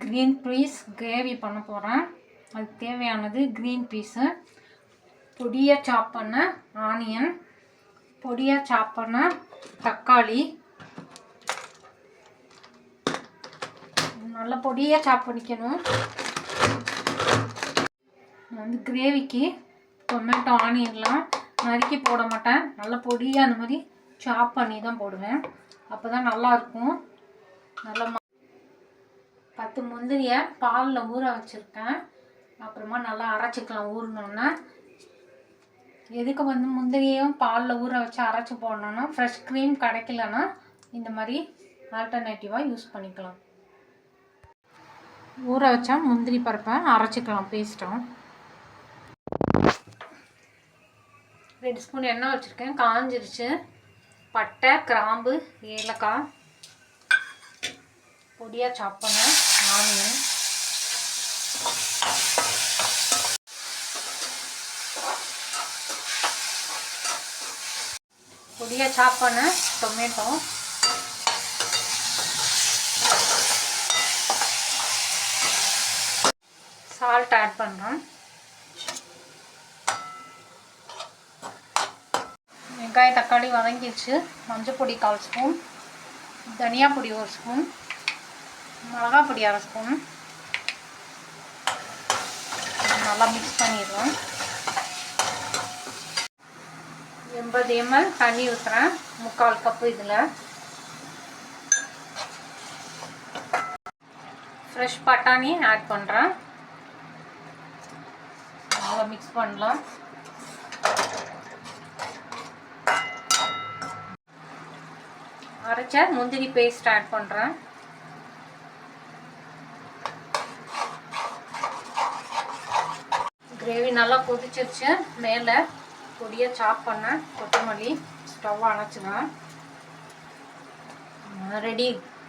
Green peas gravy பண்ண போகிறேன். அதுக்கு தேவையானது க்ரீன் பீஸு, பொடியாக சாப் பண்ண ஆனியன், பொடியாக சாப் பண்ண தக்காளி, நல்லா பொடியாக சாப் பண்ணிக்கணும். கிரேவிக்கு டொமேட்டோ ஆனியன்லாம் நறுக்கி போட மாட்டேன், நல்லா பொடியாக அந்த மாதிரி சாப் பண்ணி தான் போடுவேன். அப்போ தான் நல்லாயிருக்கும். நல்லா 10 முந்திரியை பாலில் ஊற வச்சுருக்கேன். அப்புறமா நல்லா அரைச்சிக்கலாம். ஊறினோன்னா எதுக்கு முந்திரியும் பாலில் ஊற வச்சு அரைச்சி போடணுன்னா, ஃப்ரெஷ் க்ரீம் கிடைக்கலன்னா இந்த மாதிரி ஆல்டர்னேட்டிவாக யூஸ் பண்ணிக்கலாம். ஊற வச்சா முந்திரி பருப்பை அரைச்சிக்கலாம் பேஸ்ட்டும். 2 ஸ்பூன் எண்ணெய் வச்சுருக்கேன், காஞ்சிருச்சு. பட்டை, கிராம்பு, ஏலக்காய், பொடியாக சாப் பண்ண ஆனியன், பொடியாக சாப் பண்ண டொமேட்டோ, சால்ட் ஆட் பண்ணுறோம். வெங்காய தக்காளி வதங்கிடுச்சு. மஞ்சள் பொடி 1/4 ஸ்பூன், தனியா பொடி 1 ஸ்பூன், மிளகாய் பொடி 1/2 ஸ்பூன். நல்லா மிக்ஸ் பண்ணிடுவோம். 80 ml தண்ணி ஊற்றுறேன், 3/4 கப்பு. இதில் ஃப்ரெஷ் பட்டாணி ஆட் பண்ணுறேன். நல்லா மிக்ஸ் பண்ணலாம். அரைச்ச முந்திரி பேஸ்ட் ஆட் பண்ணுறேன். கிரேவி நல்லா கொதிச்சிருச்சு. மேலே பொடியாக சாப் பண்ண கொத்தமல்லி, ஸ்டவ் அணைச்சிடுவேன். Ready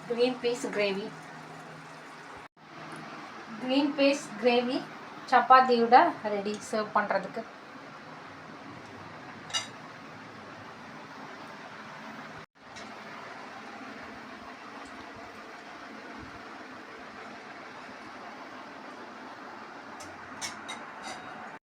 green peas gravy. Green peas gravy சப்பாத்தியோட ரெடி சர்வ் பண்ணுறதுக்கு.